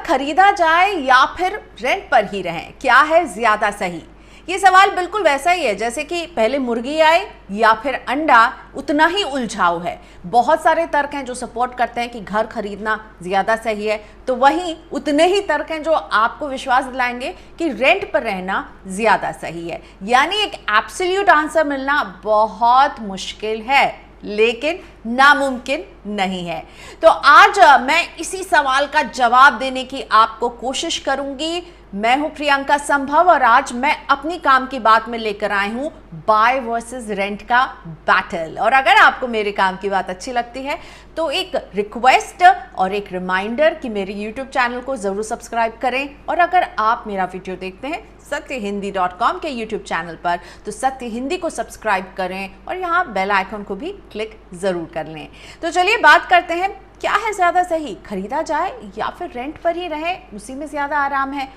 खरीदा जाए या फिर रेंट पर ही रहें, क्या है ज्यादा सही? ये सवाल बिल्कुल वैसा ही है जैसे कि पहले मुर्गी आए या फिर अंडा, उतना ही उलझाऊ है। बहुत सारे तर्क हैं जो सपोर्ट करते हैं कि घर खरीदना ज्यादा सही है, तो वहीं उतने ही तर्क हैं जो आपको विश्वास दिलाएंगे कि रेंट पर रहना ज्यादा सही है। यानी एक एब्सोल्यूट आंसर मिलना बहुत मुश्किल है, लेकिन नामुमकिन नहीं है। तो आज मैं इसी सवाल का जवाब देने की आपको कोशिश करूंगी। मैं हूं प्रियंका संभव और आज मैं अपनी काम की बात में लेकर आई हूं बाय वर्सेस रेंट का बैटल। और अगर आपको मेरे काम की बात अच्छी लगती है तो एक रिक्वेस्ट और एक रिमाइंडर कि मेरे YouTube चैनल को जरूर सब्सक्राइब करें, और अगर आप मेरा वीडियो देखते हैं सत्यहिंदी.com के YouTube चैनल पर तो सत्य हिंदी को सब्सक्राइब करें और यहाँ बेल आइकन को भी क्लिक जरूर कर लें। तो चलिए बात करते हैं, क्या है ज्यादा सही, खरीदा जाए या फिर रेंट पर ही रहे, उसी में ज्यादा आराम है?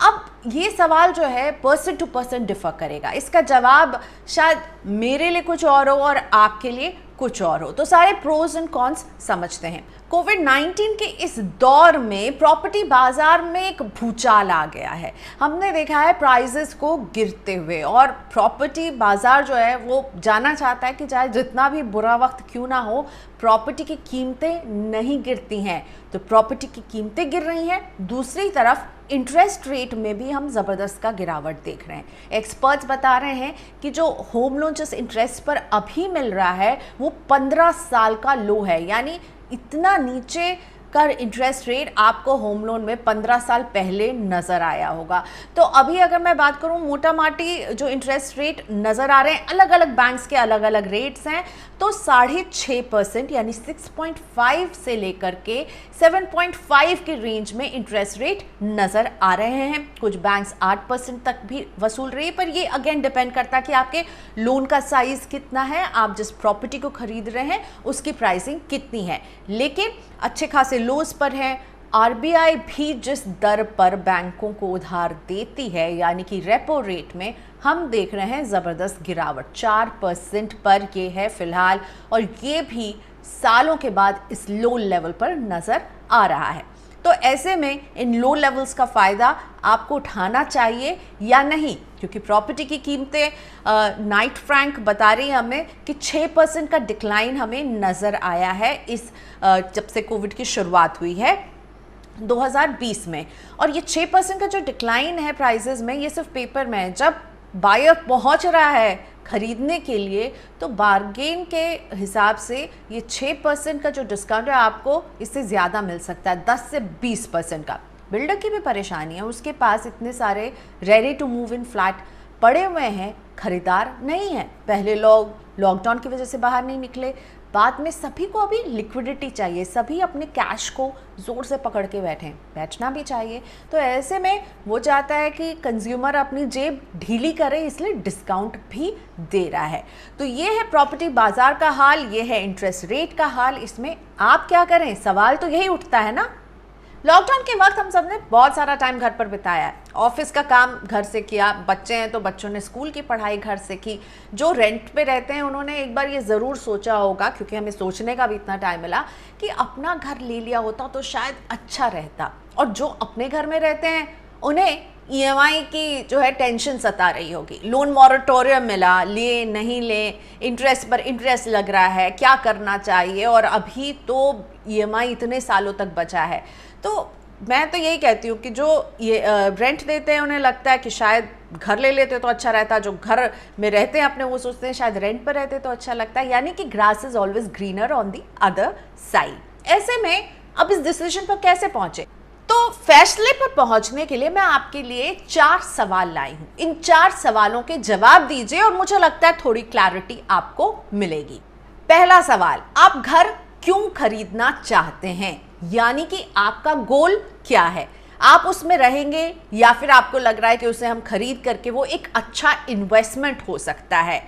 अब ये सवाल जो है पर्सन टू पर्सन डिफर करेगा, इसका जवाब शायद मेरे लिए कुछ और हो और आपके लिए कुछ और हो। तो सारे प्रोज एंड कॉन्स समझते हैं। कोविड-19 के इस दौर में प्रॉपर्टी बाजार में एक भूचाल आ गया है। हमने देखा है प्राइसेस को गिरते हुए, और प्रॉपर्टी बाजार जो है वो जाना चाहता है कि चाहे जितना भी बुरा वक्त क्यों ना हो, प्रॉपर्टी की कीमतें नहीं गिरती हैं। तो प्रॉपर्टी की कीमतें गिर रही हैं, दूसरी तरफ इंटरेस्ट रेट में भी हम ज़बरदस्त का गिरावट देख रहे हैं। एक्सपर्ट्स बता रहे हैं कि जो होम लोन जिस इंटरेस्ट पर अभी मिल रहा है वो 15 साल का लो है। यानी इतना नीचे का इंटरेस्ट रेट आपको होम लोन में 15 साल पहले नज़र आया होगा। तो अभी अगर मैं बात करूं, मोटा माटी जो इंटरेस्ट रेट नज़र आ रहे हैं, अलग अलग बैंक्स के अलग अलग रेट्स हैं, तो 6.5% यानी 6.5 से लेकर के 7.5 के रेंज में इंटरेस्ट रेट नज़र आ रहे हैं। कुछ बैंक्स 8% तक भी वसूल रही है, पर ये अगेन डिपेंड करता है कि आपके लोन का साइज कितना है, आप जिस प्रॉपर्टी को खरीद रहे हैं उसकी प्राइसिंग कितनी है। लेकिन अच्छे खासे लोस पर है। आरबीआई भी जिस दर पर बैंकों को उधार देती है, यानी कि रेपो रेट में हम देख रहे हैं ज़बरदस्त गिरावट, 4% पर ये है फिलहाल, और ये भी सालों के बाद इस लो लेवल पर नज़र आ रहा है। तो ऐसे में इन लो लेवल्स का फ़ायदा आपको उठाना चाहिए या नहीं, क्योंकि प्रॉपर्टी की कीमतें नाइट फ्रैंक बता रही है हमें कि 6% का डिक्लाइन हमें नज़र आया है इस जब से कोविड की शुरुआत हुई है 2020 में। और ये 6% का जो डिक्लाइन है प्राइसेस में, ये सिर्फ पेपर में है। जब बायर पहुंच रहा है खरीदने के लिए तो बार्गेन के हिसाब से ये 6% का जो डिस्काउंट है आपको इससे ज़्यादा मिल सकता है, 10 से 20% का। बिल्डर की भी परेशानी है, उसके पास इतने सारे ready to move in flat पड़े हुए हैं, खरीदार नहीं है। पहले लोग लॉकडाउन की वजह से बाहर नहीं निकले, बाद में सभी को अभी लिक्विडिटी चाहिए, सभी अपने कैश को ज़ोर से पकड़ के बैठना भी चाहिए। तो ऐसे में वो चाहता है कि कंज्यूमर अपनी जेब ढीली करे, इसलिए डिस्काउंट भी दे रहा है। तो ये है प्रॉपर्टी बाजार का हाल, ये है इंटरेस्ट रेट का हाल। इसमें आप क्या करें, सवाल तो यही उठता है ना। लॉकडाउन के वक्त हम सब ने बहुत सारा टाइम घर पर बिताया है, ऑफिस का काम घर से किया, बच्चे हैं तो बच्चों ने स्कूल की पढ़ाई घर से की। जो रेंट पे रहते हैं उन्होंने एक बार ये ज़रूर सोचा होगा, क्योंकि हमें सोचने का भी इतना टाइम मिला, कि अपना घर ले लिया होता तो शायद अच्छा रहता। और जो अपने घर में रहते हैं उन्हें ईएमआई की जो है टेंशन सता रही होगी, लोन मॉरेटोरियम मिला, लिए नहीं ले, इंटरेस्ट पर इंटरेस्ट लग रहा है, क्या करना चाहिए, और अभी तो ईएमआई इतने सालों तक बचा है। तो मैं तो यही कहती हूँ कि जो ये रेंट देते हैं उन्हें लगता है कि शायद घर ले लेते तो अच्छा रहता, जो घर में रहते हैं अपने वो सोचते हैं शायद रेंट पर रहते तो अच्छा लगता है। यानी कि grass is always greener on the other side. ऐसे में अब इस डिसीजन पर कैसे पहुंचे? तो फैसले पर पहुंचने के लिए मैं आपके लिए 4 सवाल लाई हूं। इन 4 सवालों के जवाब दीजिए और मुझे लगता है थोड़ी क्लैरिटी आपको मिलेगी। पहला सवाल, आप घर क्यों खरीदना चाहते हैं, यानी कि आपका गोल क्या है? आप उसमें रहेंगे या फिर आपको लग रहा है कि उसे हम खरीद करके वो एक अच्छा इन्वेस्टमेंट हो सकता है?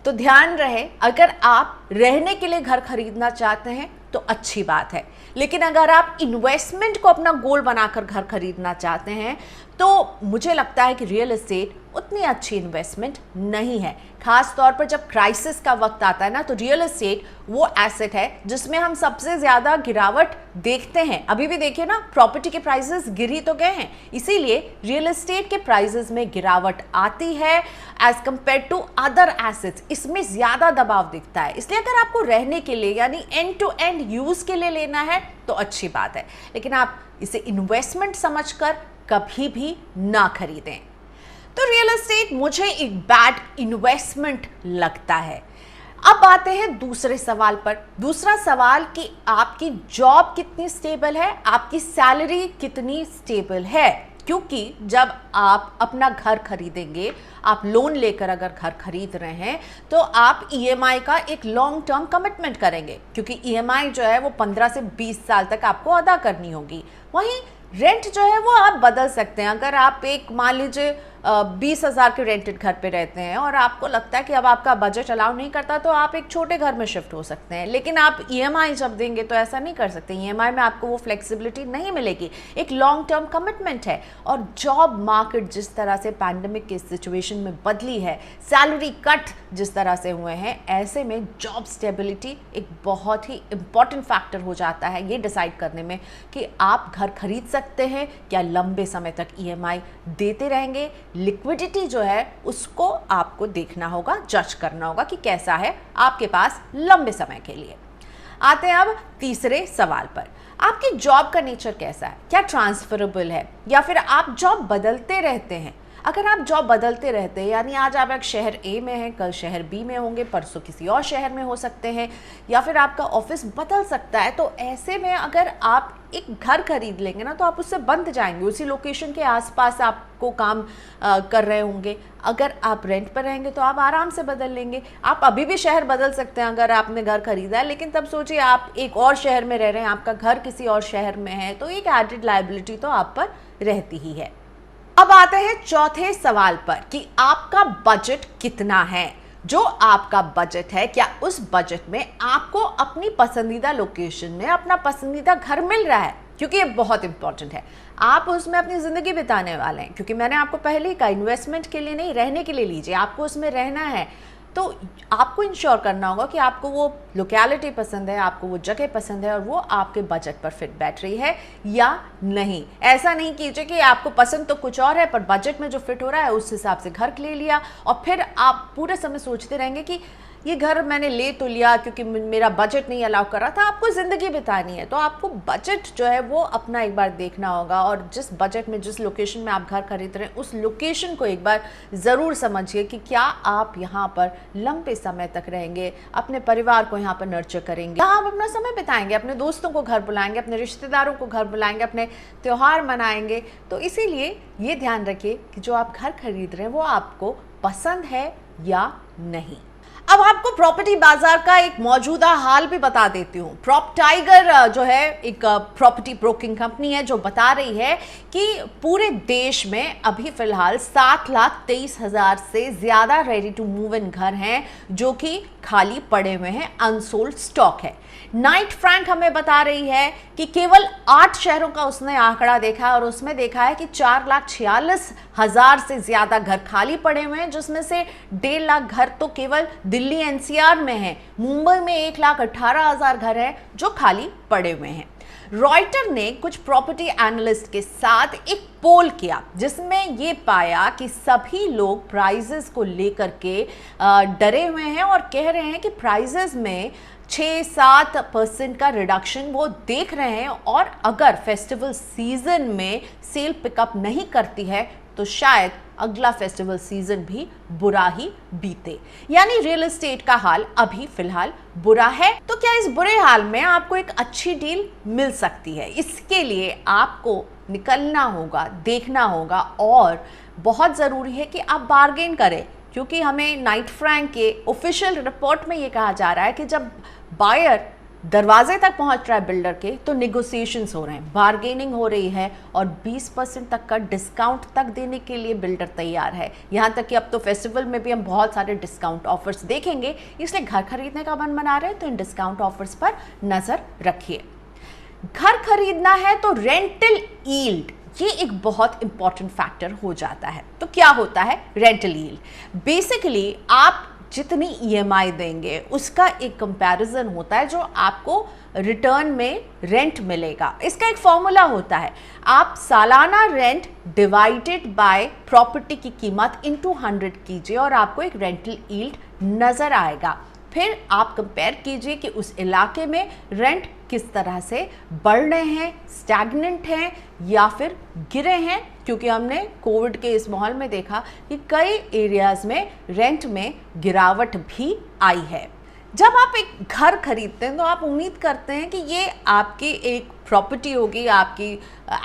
तो ध्यान रहे, अगर आप रहने के लिए घर खरीदना चाहते हैं तो अच्छी बात है, लेकिन अगर आप इन्वेस्टमेंट को अपना गोल बनाकर घर खरीदना चाहते हैं तो मुझे लगता है कि रियल एस्टेट उतनी अच्छी इन्वेस्टमेंट नहीं है। खास तौर पर जब क्राइसिस का वक्त आता है ना, तो रियल एस्टेट वो एसेट है जिसमें हम सबसे ज्यादा गिरावट देखते हैं। अभी भी देखिए ना, प्रॉपर्टी के प्राइसेस गिर ही तो गए हैं, इसीलिए रियल एस्टेट के प्राइसेस में गिरावट आती है as compare to other assets. इसमें ज्यादा दबाव दिखता है। इसलिए अगर आपको रहने के लिए यानी एंड टू एंड यूज के लिए लेना है तो अच्छी बात है, लेकिन आप इसे इन्वेस्टमेंट समझकर कभी भी ना खरीदें। तो रियल एस्टेट मुझे एक बैड इन्वेस्टमेंट लगता है। अब आते हैं दूसरे सवाल पर। दूसरा सवाल कि आपकी जॉब कितनी स्टेबल है, आपकी सैलरी कितनी स्टेबल है। क्योंकि जब आप अपना घर खरीदेंगे, आप लोन लेकर अगर घर खरीद रहे हैं, तो आप ईएमआई का एक लॉन्ग टर्म कमिटमेंट करेंगे, क्योंकि ईएमआई जो है वो 15 से 20 साल तक आपको अदा करनी होगी। वहीं रेंट जो है वो आप बदल सकते हैं। अगर आप एक मान लीजिए 20,000 के रेंटेड घर पे रहते हैं और आपको लगता है कि अब आपका बजट अलाउ नहीं करता, तो आप एक छोटे घर में शिफ्ट हो सकते हैं। लेकिन आप ईएमआई जब देंगे तो ऐसा नहीं कर सकते। ईएमआई में आपको वो फ्लेक्सिबिलिटी नहीं मिलेगी। एक लॉन्ग टर्म कमिटमेंट है। और जॉब मार्केट जिस तरह से पैंडेमिक के सिचुएशन में बदली है, सैलरी कट जिस तरह से हुए हैं, ऐसे में जॉब स्टेबिलिटी एक बहुत ही इंपॉर्टेंट फैक्टर हो जाता है ये डिसाइड करने में कि आप घर खरीद सकते हैं क्या लंबे समय तक ईएमआई देते रहेंगे। लिक्विडिटी जो है उसको आपको देखना होगा, जज करना होगा कि कैसा है आपके पास लंबे समय के लिए। आते हैं अब तीसरे सवाल पर। आपकी जॉब का नेचर कैसा है? क्या ट्रांसफरेबल है या फिर आप जॉब बदलते रहते हैं? अगर आप जॉब बदलते रहते हैं, यानी आज आप एक शहर ए में हैं, कल शहर बी में होंगे, परसों किसी और शहर में हो सकते हैं, या फिर आपका ऑफिस बदल सकता है, तो ऐसे में अगर आप एक घर खरीद लेंगे ना, तो आप उससे बंध जाएंगे। उसी लोकेशन के आसपास आपको काम कर रहे होंगे। अगर आप रेंट पर रहेंगे तो आप आराम से बदल लेंगे। आप अभी भी शहर बदल सकते हैं अगर आपने घर खरीदा है, लेकिन तब सोचिए आप एक और शहर में रह रहे हैं, आपका घर किसी और शहर में है, तो एक एडेड लायबिलिटी तो आप पर रहती ही है। अब आते हैं चौथे सवाल पर कि आपका बजट कितना है। जो आपका बजट है, क्या उस बजट में आपको अपनी पसंदीदा लोकेशन में अपना पसंदीदा घर मिल रहा है? क्योंकि ये बहुत इंपॉर्टेंट है। आप उसमें अपनी ज़िंदगी बिताने वाले हैं, क्योंकि मैंने आपको पहले ही कहा, इन्वेस्टमेंट के लिए नहीं, रहने के लिए लीजिए। आपको उसमें रहना है, तो आपको इंश्योर करना होगा कि आपको वो लोकेलिटी पसंद है, आपको वो जगह पसंद है और वो आपके बजट पर फिट बैठ रही है या नहीं। ऐसा नहीं कीजिए कि आपको पसंद तो कुछ और है, पर बजट में जो फिट हो रहा है उस हिसाब से घर ले लिया और फिर आप पूरे समय सोचते रहेंगे कि ये घर मैंने ले तो लिया क्योंकि मेरा बजट नहीं अलाउ कर रहा था। आपको ज़िंदगी बितानी है, तो आपको बजट जो है वो अपना एक बार देखना होगा। और जिस बजट में, जिस लोकेशन में आप घर खरीद रहे हैं, उस लोकेशन को एक बार ज़रूर समझिए कि क्या आप यहाँ पर लंबे समय तक रहेंगे, अपने परिवार को यहाँ पर नर्चर करेंगे, यहाँ आप अपना समय बिताएंगे, अपने दोस्तों को घर बुलाएंगे, अपने रिश्तेदारों को घर बुलाएंगे, अपने त्यौहार मनाएंगे। तो इसीलिए ये ध्यान रखिए कि जो आप घर खरीद रहे हैं वो आपको पसंद है या नहीं। अब आपको प्रॉपर्टी बाजार का एक मौजूदा हाल भी बता देती हूँ। प्रॉपटाइगर जो है एक प्रॉपर्टी ब्रोकिंग कंपनी है, जो बता रही है कि पूरे देश में अभी फिलहाल 7,23,000 से ज़्यादा रेडी टू मूव इन घर हैं जो कि खाली पड़े हुए हैं, अनसोल्ड स्टॉक है। नाइट फ्रैंक हमें बता रही है कि केवल 8 शहरों का उसने आंकड़ा देखा और उसमें देखा है कि 4,46,000 से ज्यादा घर खाली पड़े हुए हैं, जिसमें से 1.5 लाख घर तो केवल दिल्ली एनसीआर में है। मुंबई में 1,18,000 घर हैं जो खाली पड़े हुए हैं। रॉयटर ने कुछ प्रॉपर्टी एनालिस्ट के साथ एक पोल किया जिसमें ये पाया कि सभी लोग प्राइजेस को लेकर के डरे हुए हैं और कह रहे हैं कि प्राइजेस में 6-7% का रिडक्शन वो देख रहे हैं, और अगर फेस्टिवल सीजन में सेल पिकअप नहीं करती है तो शायद अगला फेस्टिवल सीजन भी बुरा ही बीते। यानी रियल एस्टेट का हाल अभी फिलहाल बुरा है। तो क्या इस बुरे हाल में आपको एक अच्छी डील मिल सकती है? इसके लिए आपको निकलना होगा, देखना होगा, और बहुत ज़रूरी है कि आप बार्गेन करें, क्योंकि हमें नाइट फ्रैंक के ऑफिशियल रिपोर्ट में ये कहा जा रहा है कि जब बायर दरवाजे तक पहुंच रहा है बिल्डर के, तो निगोसिएशंस हो रहे हैं, बार्गेनिंग हो रही है और 20% तक का डिस्काउंट तक देने के लिए बिल्डर तैयार है। यहाँ तक कि अब तो फेस्टिवल में भी हम बहुत सारे डिस्काउंट ऑफर्स देखेंगे, इसलिए घर खरीदने का मन बना रहे हैं तो इन डिस्काउंट ऑफर्स पर नज़र रखिए। घर खरीदना है तो रेंटल यील्ड ये एक बहुत इंपॉर्टेंट फैक्टर हो जाता है। तो क्या होता है रेंटल यील्ड? बेसिकली आप जितनी ईएमआई देंगे उसका एक कंपैरिजन होता है जो आपको रिटर्न में रेंट मिलेगा। इसका एक फॉर्मूला होता है, आप सालाना रेंट डिवाइडेड बाय प्रॉपर्टी की कीमत इनटू 100 कीजिए और आपको एक रेंटल यील्ड नजर आएगा। फिर आप कंपेयर कीजिए कि उस इलाके में रेंट किस तरह से बढ़ रहे हैं, स्टैग्नेंट हैं या फिर गिरे हैं, क्योंकि हमने कोविड के इस माहौल में देखा कि कई एरियाज में रेंट में गिरावट भी आई है। जब आप एक घर खरीदते हैं तो आप उम्मीद करते हैं कि ये आपकी एक प्रॉपर्टी होगी, आपकी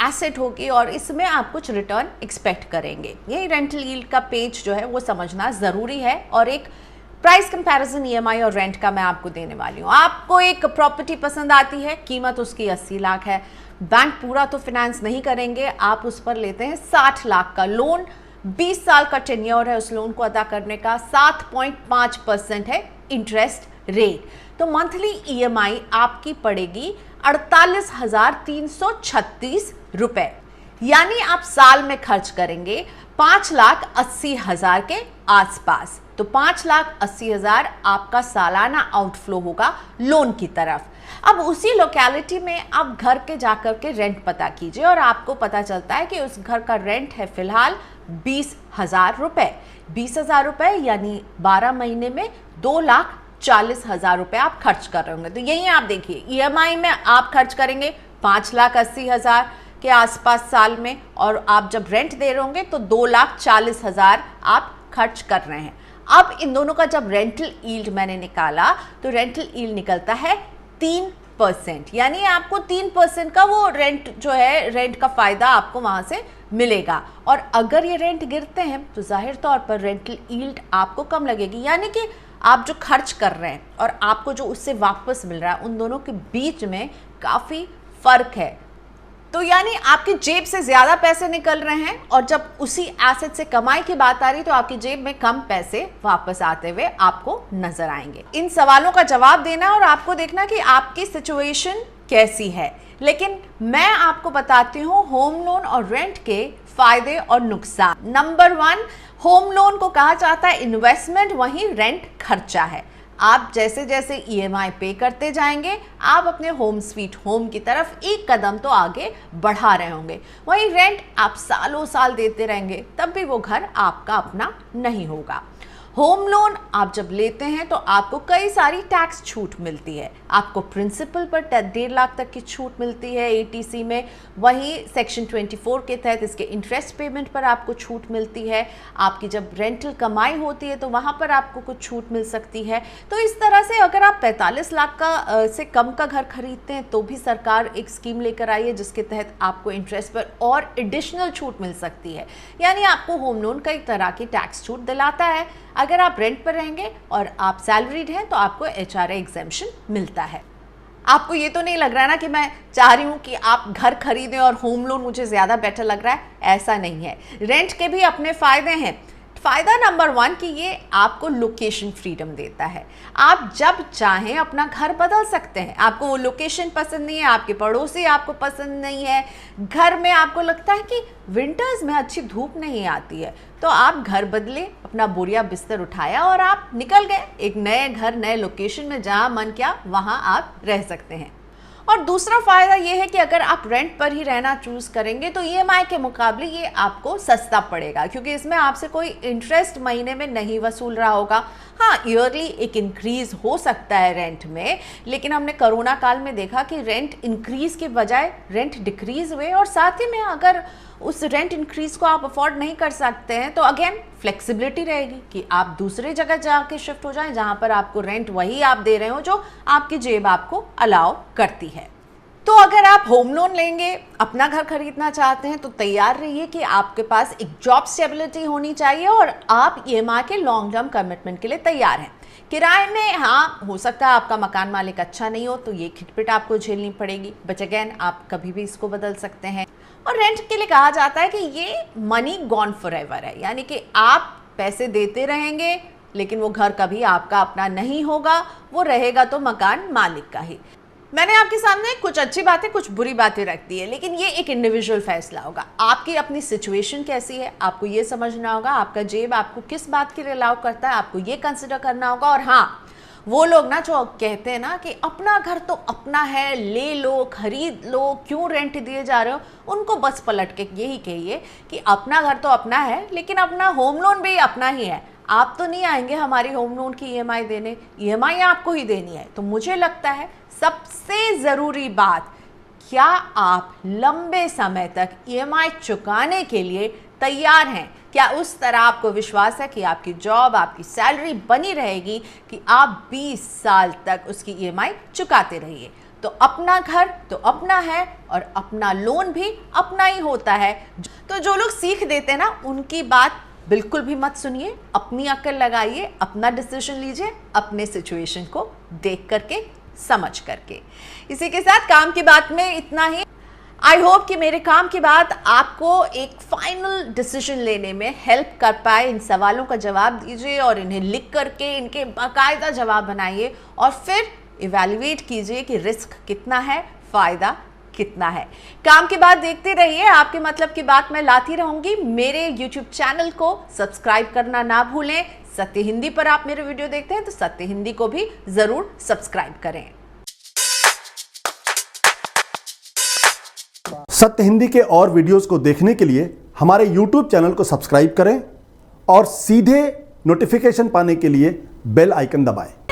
एसेट होगी और इसमें आप कुछ रिटर्न एक्सपेक्ट करेंगे। यही रेंटल यील्ड का पेज जो है वो समझना ज़रूरी है और एक प्राइस कंपैरिजन ईएमआई और रेंट का मैं आपको देने वाली हूँ। आपको एक प्रॉपर्टी पसंद आती है, कीमत उसकी 80 लाख है, बैंक पूरा तो फाइनेंस नहीं करेंगे, आप उस पर लेते हैं 60 लाख का लोन, 20 साल का टेन्योर है उस लोन को अदा करने का, 7.5% है इंटरेस्ट रेट। तो मंथली ईएमआई आपकी पड़ेगी 48,336 रुपए, यानी आप साल में खर्च करेंगे 5,80,000 के आसपास। तो 5,80,000 आपका सालाना आउटफ्लो होगा लोन की तरफ। अब उसी लोकेलिटी में आप घर के जाकर के रेंट पता कीजिए और आपको पता चलता है कि उस घर का रेंट है फिलहाल 20,000 रुपए। 20,000 रुपए यानी 12 महीने में 2,40,000 रुपए आप खर्च कर रहे होंगे। तो यही आप देखिए, ईएमआई में आप खर्च करेंगे 5,80,000 के आसपास साल में, और आप जब रेंट दे रहे होंगे तो 2,40,000 आप खर्च कर रहे हैं। अब इन दोनों का जब रेंटल यील्ड मैंने निकाला तो रेंटल यील्ड निकलता है 3%, यानी आपको 3% का वो रेंट जो है, रेंट का फायदा आपको वहां से मिलेगा। और अगर ये रेंट गिरते हैं तो जाहिर तौर पर रेंटल यील्ड आपको कम लगेगी, यानी कि आप जो खर्च कर रहे हैं और आपको जो उससे वापस मिल रहा है उन दोनों के बीच में काफ़ी फर्क है। तो यानी आपकी जेब से ज़्यादा पैसे निकल रहे हैं और जब उसी एसेट से कमाई की बात आ रही तो आपकी जेब में कम पैसे वापस आते हुए आपको नजर आएंगे। इन सवालों का जवाब देना और आपको देखना कि आपकी सिचुएशन कैसी है। लेकिन मैं आपको बताती हूँ होम लोन और रेंट के फायदे और नुकसान। नंबर 1, होम लोन को कहा जाता है इन्वेस्टमेंट, वहीं रेंट खर्चा है। आप जैसे जैसे ईएमआई पे करते जाएंगे आप अपने होम स्वीट होम की तरफ एक कदम तो आगे बढ़ा रहे होंगे। वहीं रेंट आप सालों साल देते रहेंगे तब भी वो घर आपका अपना नहीं होगा। होम लोन आप जब लेते हैं तो आपको कई सारी टैक्स छूट मिलती है। आपको प्रिंसिपल पर 1.5 लाख तक की छूट मिलती है एटीसी में, वहीं सेक्शन 24 के तहत इसके इंटरेस्ट पेमेंट पर आपको छूट मिलती है। आपकी जब रेंटल कमाई होती है तो वहाँ पर आपको कुछ छूट मिल सकती है। तो इस तरह से अगर आप 45 लाख का से कम का घर खरीदते हैं तो भी सरकार एक स्कीम लेकर आई है जिसके तहत आपको इंटरेस्ट पर और एडिशनल छूट मिल सकती है। यानी आपको होम लोन कई तरह की टैक्स छूट दिलाता है। अगर आप रेंट पर रहेंगे और आप सैलरीड हैं तो आपको एचआरए एग्जेम्पशन मिलता है। आपको ये तो नहीं लग रहा है ना कि मैं चाह रही हूँ कि आप घर खरीदें और होम लोन मुझे ज़्यादा बेटर लग रहा है, ऐसा नहीं है। रेंट के भी अपने फ़ायदे हैं। फ़ायदा नंबर 1 कि ये आपको लोकेशन फ्रीडम देता है। आप जब चाहें अपना घर बदल सकते हैं। आपको वो लोकेशन पसंद नहीं है, आपके पड़ोसी आपको पसंद नहीं है, घर में आपको लगता है कि विंटर्स में अच्छी धूप नहीं आती है, तो आप घर बदले, अपना बोरिया बिस्तर उठाया और आप निकल गए एक नए घर नए लोकेशन में, जहाँ मन किया वहाँ आप रह सकते हैं। और दूसरा फ़ायदा ये है कि अगर आप रेंट पर ही रहना चूज़ करेंगे तो ईएमआई के मुकाबले ये आपको सस्ता पड़ेगा, क्योंकि इसमें आपसे कोई इंटरेस्ट महीने में नहीं वसूल रहा होगा। हाँ, ईयरली एक इंक्रीज़ हो सकता है रेंट में, लेकिन हमने कोरोना काल में देखा कि रेंट इंक्रीज़ के बजाय रेंट डिक्रीज़ हुए। और साथ ही में अगर उस रेंट इंक्रीज़ को आप अफोर्ड नहीं कर सकते हैं तो अगेन फ्लेक्सिबिलिटी रहेगी कि आप दूसरे जगह जाके शिफ्ट हो जाएं जहां पर आपको रेंट वही आप दे रहे हो जो आपकी जेब आपको अलाउ करती है। तो अगर आप होम लोन लेंगे, अपना घर खरीदना चाहते हैं तो तैयार रहिए कि आपके पास एक जॉब स्टेबिलिटी होनी चाहिए और आप ईएमआई के लॉन्ग टर्म कमिटमेंट के लिए तैयार हैं। किराए में हाँ, हो सकता है आपका मकान मालिक अच्छा नहीं हो तो ये खिटपिट आपको झेलनी पड़ेगी, बट अगेन आप कभी भी इसको बदल सकते हैं। और रेंट के लिए कहा जाता है कि ये मनी गॉन फॉरएवर है, यानी कि आप पैसे देते रहेंगे लेकिन वो घर कभी आपका अपना नहीं होगा, वो रहेगा तो मकान मालिक का ही। मैंने आपके सामने कुछ अच्छी बातें कुछ बुरी बातें रख दी है, लेकिन ये एक इंडिविजुअल फैसला होगा। आपकी अपनी सिचुएशन कैसी है आपको ये समझना होगा, आपका जेब आपको किस बात के लिए अलाउ करता है आपको ये कंसिडर करना होगा। और हाँ, वो लोग ना जो कहते हैं ना कि अपना घर तो अपना है, ले लो, खरीद लो, क्यों रेंट दिए जा रहे हो, उनको बस पलट के यही कहिए कि अपना घर तो अपना है, लेकिन अपना होम लोन भी अपना ही है। आप तो नहीं आएंगे हमारी होम लोन की ईएमआई देने, ईएमआई आपको ही देनी है। तो मुझे लगता है सबसे ज़रूरी बात, क्या आप लंबे समय तक ईएमआई चुकाने के लिए तैयार हैं? क्या उस तरह आपको विश्वास है कि आपकी जॉब, आपकी सैलरी बनी रहेगी कि आप 20 साल तक उसकी ईएमआई चुकाते रहिए? तो अपना घर तो अपना है और अपना लोन भी अपना ही होता है। तो जो लोग सीख देते हैं ना, उनकी बात बिल्कुल भी मत सुनिए, अपनी अक्ल लगाइए, अपना डिसीजन लीजिए, अपने सिचुएशन को देख करके, समझ करके। इसी के साथ काम की बात में इतना ही। आई होप कि मेरे काम की बात आपको एक फाइनल डिसीजन लेने में हेल्प कर पाए। इन सवालों का जवाब दीजिए और इन्हें लिख करके इनके बाकायदा जवाब बनाइए और फिर इवैल्यूएट कीजिए कि रिस्क कितना है, फायदा कितना है। काम की बात देखते रहिए, आपके मतलब की बात मैं लाती रहूंगी। मेरे YouTube चैनल को सब्सक्राइब करना ना भूलें। सत्य हिंदी पर आप मेरे वीडियो देखते हैं तो सत्य हिंदी को भी जरूर सब्सक्राइब करें। सत्य हिंदी के और वीडियोस को देखने के लिए हमारे YouTube चैनल को सब्सक्राइब करें और सीधे नोटिफिकेशन पाने के लिए बेल आइकन दबाएं।